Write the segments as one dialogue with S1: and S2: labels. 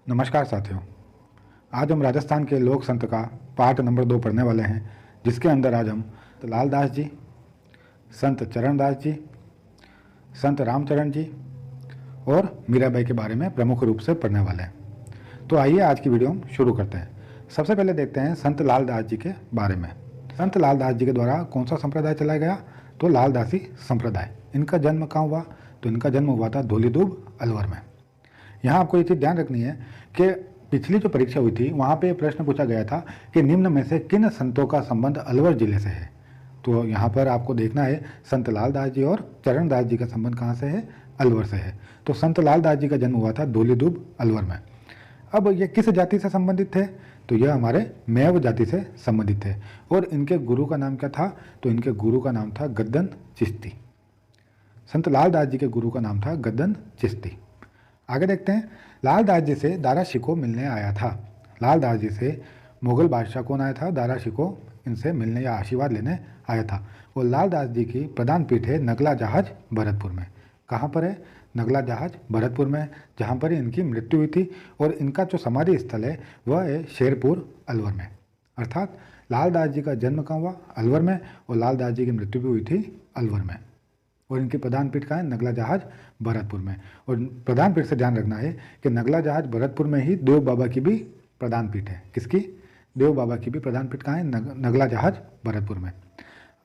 S1: नमस्कार साथियों। आज हम राजस्थान के लोक संत का पाठ नंबर 2 पढ़ने वाले हैं, जिसके अंदर आज हम लाल दास जी, संत चरणदास जी, संत रामचरण जी और मीराबाई के बारे में प्रमुख रूप से पढ़ने वाले हैं। तो आइए आज की वीडियो हम शुरू करते हैं। सबसे पहले देखते हैं संत लाल दास जी के बारे में। संत लाल दास जी के द्वारा कौन सा संप्रदाय चलाया गया? तो लालदासी संप्रदाय। इनका जन्म कहाँ हुआ? तो इनका जन्म हुआ था धौलीधूब अलवर में। यहाँ आपको ये चीज़ ध्यान रखनी है कि पिछली जो परीक्षा हुई थी वहाँ पे प्रश्न पूछा गया था कि निम्न में से किन संतों का संबंध अलवर जिले से है। तो यहाँ पर आपको देखना है संत लाल दास जी और चरणदास जी का संबंध कहाँ से है? अलवर से है। तो संत लाल दास जी का जन्म हुआ था धौलीधूब अलवर में। अब ये किस जाति से संबंधित थे? तो यह हमारे मैव जाति से संबंधित थे। और इनके गुरु का नाम क्या था? तो इनके गुरु का नाम था गद्दन चिश्ती। संत लाल दास जी के गुरु का नाम था गद्दन चिश्ती। आगे देखते हैं, लाल दास जी से दारा शिकोह मिलने आया था। लाल दास जी से मुगल बादशाह कौन आया था? दारा शिकोह इनसे मिलने या आशीर्वाद लेने आया था। और लाल दास जी की प्रधान पीठ है नगला जहाज भरतपुर में। कहाँ पर है? नगला जहाज भरतपुर में, जहाँ पर इनकी मृत्यु हुई थी। और इनका जो समाधि स्थल है वह है शेरपुर अलवर में। अर्थात लाल दास जी का जन्म कहाँ हुआ? अलवर में। और लाल दास जी की मृत्यु भी हुई थी अलवर में। और इनकी प्रधान पीठ कहाँ है? नगला जहाज भरतपुर में। और प्रधान पीठ से ध्यान रखना है कि नगला जहाज भरतपुर में ही देव बाबा की भी प्रधान पीठ है। किसकी? देव बाबा की भी प्रधान पीठ कहाँ है? नगला जहाज भरतपुर में।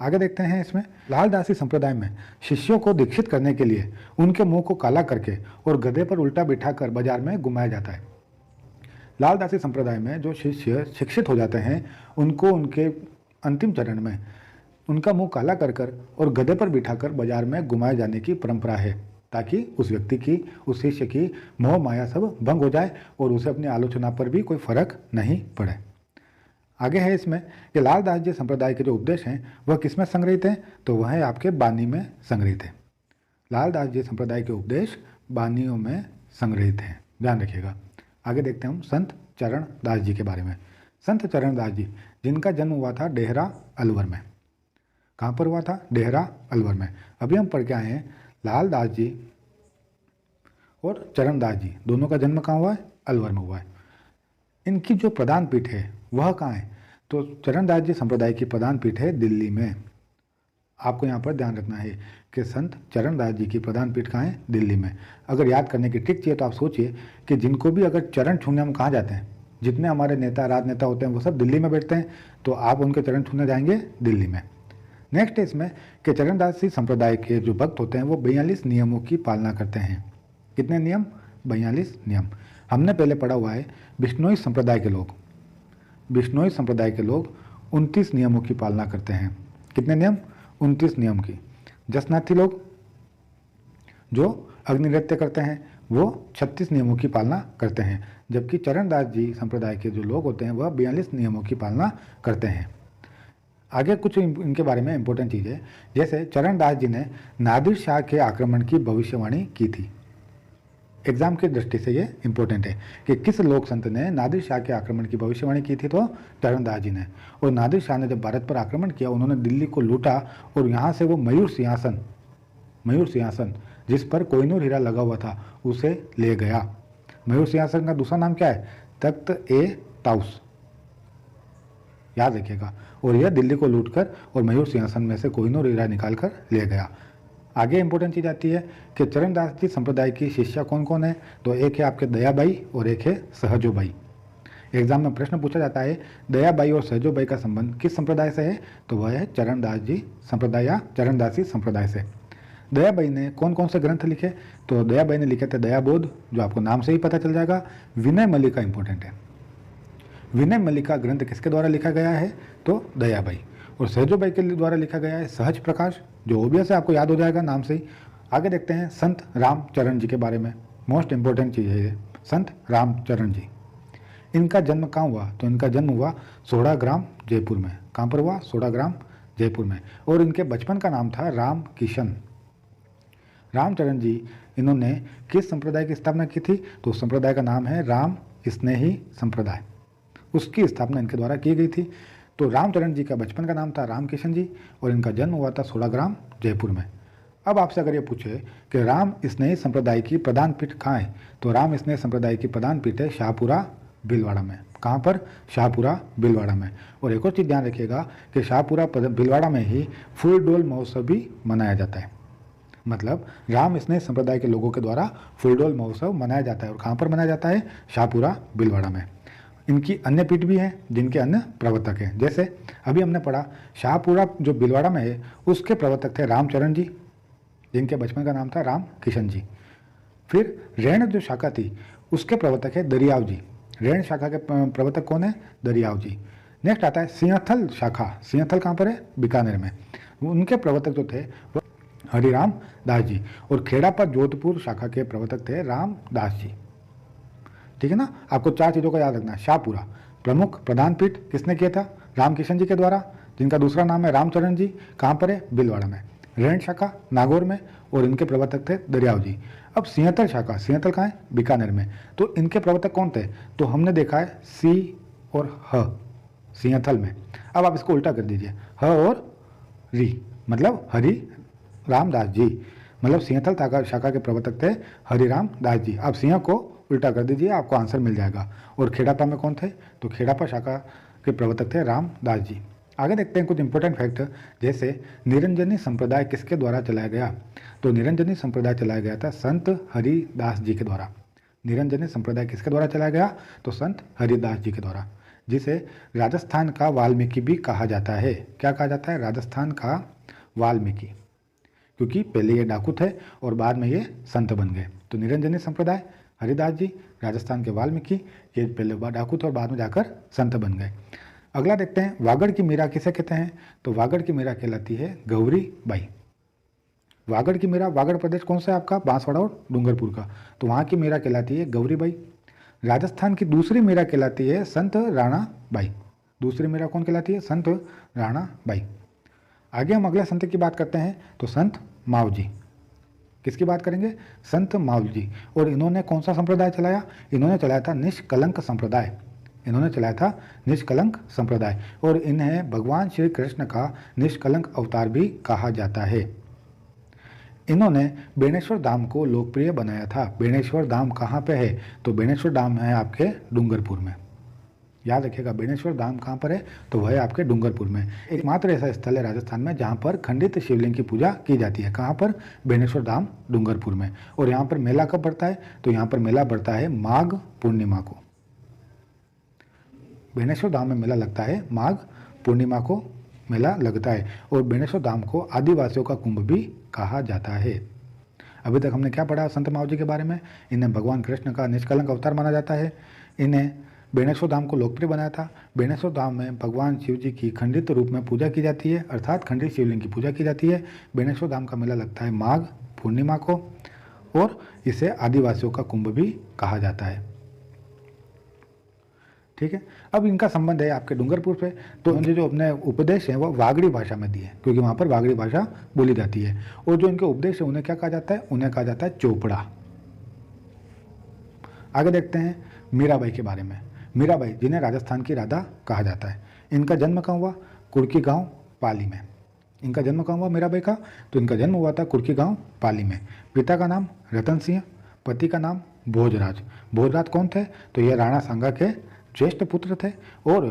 S1: आगे देखते हैं, इसमें लालदासी संप्रदाय में शिष्यों को दीक्षित करने के लिए उनके मुंह को काला करके और गधे पर उल्टा बिठाकर बाजार में घुमाया जाता है। लालदासी संप्रदाय में जो शिष्य शिक्षित हो जाते हैं उनको उनके अंतिम चरण में उनका मुंह काला कर कर और गधे पर बिठाकर बाजार में घुमाए जाने की परंपरा है, ताकि उस व्यक्ति की, उस शिष्य की मोह माया सब भंग हो जाए और उसे अपनी आलोचना पर भी कोई फर्क नहीं पड़े। आगे है इसमें कि लालदास जी संप्रदाय के जो उपदेश हैं वह किसमें संग्रहित हैं? तो वह है आपके बानी में संग्रहित है। लालदास जी संप्रदाय के उपदेश बानियों में संग्रहित हैं, ध्यान रखिएगा। आगे देखते हैं हम संत चरणदास जी के बारे में। संत चरणदास जी, जिनका जन्म हुआ था डेहरा अलवर में। कहाँ पर हुआ था? डेहरा अलवर में। अभी हम पढ़ के आए हैं लालदास जी और चरणदास जी दोनों का जन्म कहाँ हुआ है? अलवर में हुआ है। इनकी जो प्रधान पीठ है वह कहाँ है? तो चरणदास जी संप्रदाय की प्रधान पीठ है दिल्ली में। आपको यहाँ पर ध्यान रखना है कि संत चरणदास जी की प्रधान पीठ कहाँ है? दिल्ली में। अगर याद करने की ट्रिक चाहिए तो आप सोचिए कि जिनको भी अगर चरण छूने हम कहाँ जाते हैं, जितने हमारे नेता राजनेता होते हैं वो सब दिल्ली में बैठते हैं, तो आप उनके चरण छूने जाएंगे दिल्ली में। नेक्स्ट इसमें कि चरणदासी संप्रदाय के जो भक्त होते हैं वो 42 नियमों की पालना करते हैं। कितने नियम? 42 नियम। हमने पहले पढ़ा हुआ है बिश्नोई संप्रदाय के लोग 29 नियमों की पालना करते हैं। कितने नियम? 29 नियम की। जसनाथी लोग जो अग्नि नृत्य करते हैं वो 36 नियमों की पालना करते हैं, जबकि चरणदास जी संप्रदाय के जो लोग होते हैं वह 42 नियमों की पालना करते हैं। आगे कुछ इनके बारे में इंपॉर्टेंट चीज़ है, जैसे चरणदास जी ने नादिर शाह के आक्रमण की भविष्यवाणी की थी। एग्जाम की दृष्टि से ये इंपॉर्टेंट है कि किस लोक संत ने नादिर शाह के आक्रमण की भविष्यवाणी की थी? तो चरणदास जी ने। और नादिर शाह ने जब भारत पर आक्रमण किया, उन्होंने दिल्ली को लूटा और यहाँ से वो मयूर सिंहासन जिस पर कोहिनूर हीरा लगा हुआ था उसे ले गया। मयूर सिंहासन का दूसरा नाम क्या है? तख्त ए ताउस, याद रखिएगा। और यह दिल्ली को लूटकर और मयूर सिंहासन में से कोहिनूर हीरा निकाल कर ले गया। आगे इंपॉर्टेंट चीज़ आती है कि चरणदास जी संप्रदाय की शिष्या कौन कौन है? तो एक है आपके दयाबाई और एक है सहजोबाई। एग्जाम में प्रश्न पूछा जाता है दयाबाई और सहजोबाई का संबंध किस संप्रदाय से है? तो वह है चरणदास जी संप्रदाय या चरणदासी संप्रदाय से। दयाबाई ने कौन कौन से ग्रंथ लिखे? तो दयाबाई ने लिखे थे दयाबोध, जो आपको नाम से ही पता चल जाएगा। विनय मल्लिका इंपॉर्टेंट है। विनय मल्लिका ग्रंथ किसके द्वारा लिखा गया है? तो दयाबाई। और सहजोबाई के द्वारा लिखा गया है सहज प्रकाश, जो ओबियस है, आपको याद हो जाएगा नाम से ही। आगे देखते हैं संत रामचरण जी के बारे में। मोस्ट इंपॉर्टेंट चीज़ है ये, संत रामचरण जी। इनका जन्म कहाँ हुआ? तो इनका जन्म हुआ सोढ़ाग्राम जयपुर में। कहाँ पर हुआ? सोढ़ाग्राम जयपुर में। और इनके बचपन का नाम था राम किशन। रामचरण जी इन्होंने किस संप्रदाय की स्थापना की थी? तो उस संप्रदाय का नाम है राम स्नेही संप्रदाय। उसकी स्थापना इनके द्वारा की गई थी। तो रामचरण जी का बचपन का नाम था रामकिशन जी और इनका जन्म हुआ था सोढ़ाग्राम जयपुर में। अब आपसे अगर ये पूछे कि राम स्नेही संप्रदाय की प्रधान पीठ कहाँ है, तो राम स्नेही संप्रदाय की प्रधान पीठ है शाहपुरा भीलवाड़ा में। कहाँ पर? शाहपुरा भीलवाड़ा में। और एक और चीज़ ध्यान रखिएगा कि शाहपुरा भीलवाड़ा में ही फूल डोल महोत्सव भी मनाया जाता है। मतलब राम स्नेह संप्रदाय के लोगों के द्वारा फूलडोल महोत्सव मनाया जाता है। और कहाँ पर मनाया जाता है? शाहपुरा भीलवाड़ा में। इनकी अन्य पीठ भी हैं जिनके अन्य प्रवर्तक हैं। जैसे अभी हमने पढ़ा, शाहपुरा जो भीलवाड़ा में है उसके प्रवर्तक थे रामचरण जी, जिनके बचपन का नाम था राम किशन जी। फिर रेण जो शाखा थी उसके प्रवर्तक है दरियाव जी। रेण शाखा के प्रवर्तक कौन है? दरियाव जी। नेक्स्ट आता है सिंहथल शाखा। सिंहथल कहाँ पर है? बीकानेर में। उनके प्रवर्तक जो थे वो हरिराम दास जी। और खेड़ापा जोधपुर शाखा के प्रवर्तक थे रामदास जी। ठीक है ना। आपको 4 चीज़ों का याद रखना है। शाहपुरा प्रमुख प्रधान पीठ किसने किया था? रामकिशन जी के द्वारा, जिनका दूसरा नाम है रामचरण जी। कहाँ पर है? भीलवाड़ा में। रेण शाखा नागौर में और इनके प्रवर्तक थे दरियाव जी। अब सिंहथल शाखा, सिंहथल कहाँ है? बीकानेर में। तो इनके प्रवर्तक कौन थे? तो हमने देखा है सी और ह सिंहथल में। अब आप इसको उल्टा कर दीजिए, ह और री, मतलब हरि रामदास जी। मतलब सिंहथल शाखा के प्रवर्तक थे हरिराम दास जी। आप सिंह को उल्टा कर दीजिए, आपको आंसर मिल जाएगा। और खेड़ापा में कौन थे? तो खेड़ापा शाखा के प्रवर्तक थे रामदास जी। आगे देखते हैं कुछ इंपॉर्टेंट फैक्ट, जैसे निरंजनी संप्रदाय किसके द्वारा चलाया गया? तो निरंजनी संप्रदाय चलाया गया था संत हरिदास जी के द्वारा। निरंजनी संप्रदाय किसके द्वारा चलाया गया? तो संत हरिदास जी के द्वारा, जिसे राजस्थान का वाल्मीकि भी कहा जाता है। क्या कहा जाता है? राजस्थान का वाल्मीकि, क्योंकि पहले ये डाकू थे और बाद में ये संत बन गए। तो निरंजनी संप्रदाय हरिदास जी, राजस्थान के वाल्मीकि, ये पहले डाकू थे और बाद में जाकर संत बन गए। अगला देखते हैं, वागड़ की मीरा किसे कहते हैं? तो वागड़ की मीरा कहलाती है गौरी बाई। वागड़ की मीरा, वागड़ प्रदेश कौन सा है आपका? बांसवाड़ा और डूंगरपुर का। तो वहाँ की मीरा कहलाती है गौरी बाई। राजस्थान की दूसरी मीरा कहलाती है संत राणा बाई। दूसरी मीरा कौन कहलाती है? संत राणा बाई। आगे हम अगले संत की बात करते हैं, तो संत माव जी। किसकी बात करेंगे? संत माव जी। और इन्होंने कौन सा संप्रदाय चलाया? इन्होंने चलाया था निष्कलंक संप्रदाय। इन्होंने चलाया था निष्कलंक संप्रदाय। और इन्हें भगवान श्री कृष्ण का निष्कलंक अवतार भी कहा जाता है। इन्होंने बेणेश्वर धाम को लोकप्रिय बनाया था। बेणेश्वर धाम कहाँ पे है? तो बेणेश्वर धाम है आपके डूंगरपुर में। याद रखिएगा, बेणेश्वर धाम कहाँ पर है? तो वह है आपके डूंगरपुर में। एकमात्र ऐसा स्थल है राजस्थान में जहाँ पर खंडित शिवलिंग की पूजा की जाती है। कहाँ पर? बेणेश्वर धाम डूंगरपुर में। और यहाँ पर मेला कब बढ़ता है? तो यहाँ पर मेला बढ़ता है माघ पूर्णिमा को। बेणेश्वर धाम में मेला लगता है माघ पूर्णिमा को मेला लगता है। और बेणेश्वर धाम को आदिवासियों का कुंभ भी कहा जाता है। अभी तक हमने क्या पढ़ा संत माव जी के बारे में? इन्हें भगवान कृष्ण का निष्कलंक अवतार माना जाता है। इन्हें बेणेश्वर धाम को लोकप्रिय बनाया था। बेणेश्वर धाम में भगवान शिव जी की खंडित रूप में पूजा की जाती है, अर्थात खंडित शिवलिंग की पूजा की जाती है। बेणेश्वर धाम का मेला लगता है माघ पूर्णिमा को और इसे आदिवासियों का कुंभ भी कहा जाता है। ठीक है। अब इनका संबंध है आपके डूंगरपुर से। तो इनके जो अपने उपदेश हैं वो वागड़ी भाषा में दिए, क्योंकि वहाँ पर वागड़ी भाषा बोली जाती है। और जो इनके उपदेश है उन्हें क्या कहा जाता है? उन्हें कहा जाता है चोपड़ा। आगे देखते हैं मीराबाई के बारे में। मीराबाई, जिन्हें राजस्थान की राधा कहा जाता है, इनका जन्म कहाँ हुआ? कुर्की गांव पाली में। इनका जन्म कहाँ हुआ मीराबाई का? तो इनका जन्म हुआ था कुर्की गांव पाली में। पिता का नाम रतन सिंह, पति का नाम भोजराज। भोजराज कौन थे? तो ये राणा सांगा के ज्येष्ठ पुत्र थे और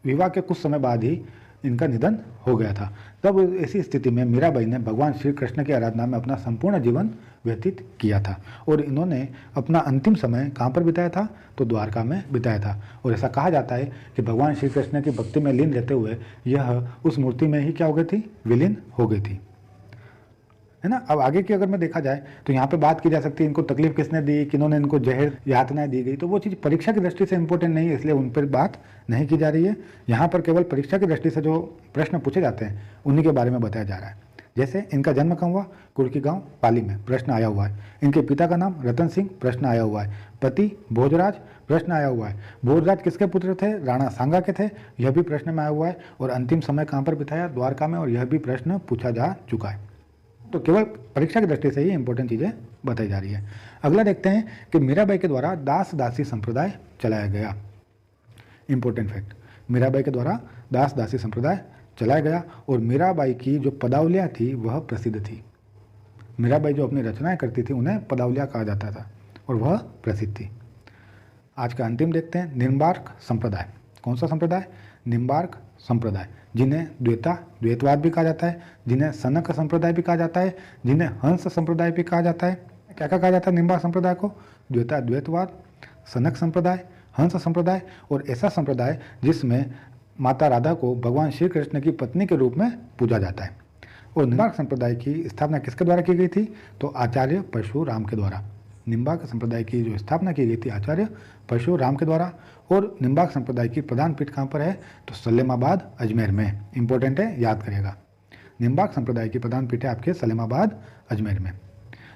S1: विवाह के कुछ समय बाद ही इनका निधन हो गया था। तब ऐसी स्थिति में मीराबाई ने भगवान श्री कृष्ण की आराधना में अपना संपूर्ण जीवन व्यतीत किया था। और इन्होंने अपना अंतिम समय कहाँ पर बिताया था? तो द्वारका में बिताया था। और ऐसा कहा जाता है कि भगवान श्री कृष्ण की भक्ति में लीन रहते हुए यह उस मूर्ति में ही क्या हो गई थी? विलीन हो गई थी, है ना। अब आगे की अगर मैं देखा जाए तो यहाँ पे बात की जा सकती है इनको तकलीफ किसने दी, किन्होंने इनको जहर यातनाएं दी गई। तो वो चीज़ परीक्षा की दृष्टि से इंपॉर्टेंट नहीं है, इसलिए उन पर बात नहीं की जा रही है। यहाँ पर केवल परीक्षा की दृष्टि से जो प्रश्न पूछे जाते हैं उन्हीं के बारे में बताया जा रहा है। जैसे इनका जन्म कहाँ हुआ? कुर्की गांव पाली में, प्रश्न आया हुआ है। इनके पिता का नाम रतन सिंह, प्रश्न आया हुआ है। पति भोजराज, प्रश्न आया हुआ है। भोजराज किसके पुत्र थे? राणा सांगा के थे, यह भी प्रश्न में आया हुआ है। और अंतिम समय कहाँ पर बिताया? द्वारका में, और यह भी प्रश्न पूछा जा चुका है। तो केवल परीक्षा की दृष्टि से ही इंपॉर्टेंट चीज़ें बताई जा रही है। अगला देखते हैं कि मीराबाई के द्वारा दास दासी संप्रदाय चलाया गया। इंपॉर्टेंट फैक्ट, मीराबाई के द्वारा दास दासी संप्रदाय चलाया गया। और मीराबाई की जो पदावलियाँ थी वह प्रसिद्ध थी। मीराबाई जो अपनी रचनाएं करती थी उन्हें पदावलियाँ कहा जाता था और वह प्रसिद्ध थी। आज का अंतिम देखते हैं, निम्बार्क संप्रदाय। कौन सा संप्रदाय? निम्बार्क संप्रदाय, जिन्हें द्वैतवाद भी कहा जाता है, जिन्हें सनक संप्रदाय भी कहा जाता है, जिन्हें हंस संप्रदाय भी कहा जाता है। क्या क्या कहा जाता है निम्बार्क संप्रदाय को? द्वैतवाद, सनक संप्रदाय, हंस संप्रदाय और ऐसा संप्रदाय जिसमें माता राधा को भगवान श्री कृष्ण की पत्नी के रूप में पूजा जाता है। और निम्बार्क संप्रदाय की स्थापना किसके द्वारा की गई थी? तो आचार्य परशुराम के द्वारा। निम्बार्क संप्रदाय की जो स्थापना की गई थी आचार्य परशुराम के द्वारा। और निम्बार्क संप्रदाय की प्रधान पीठ कहाँ पर है? तो सलेमाबाद अजमेर में। इंपॉर्टेंट है, याद करिएगा। निम्बार्क संप्रदाय की प्रधान पीठ है आपके सलेमाबाद अजमेर में।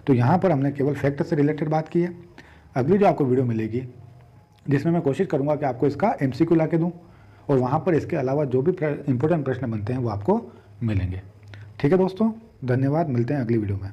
S1: तो यहाँ पर हमने केवल फैक्ट से रिलेटेड बात की है। अगली जो आपको वीडियो मिलेगी जिसमें मैं कोशिश करूँगा कि आपको इसका MCQ ला के दूँ और वहाँ पर इसके अलावा जो भी इंपॉर्टेंट प्रश्न बनते हैं वो आपको मिलेंगे। ठीक है दोस्तों, धन्यवाद, मिलते हैं अगली वीडियो में।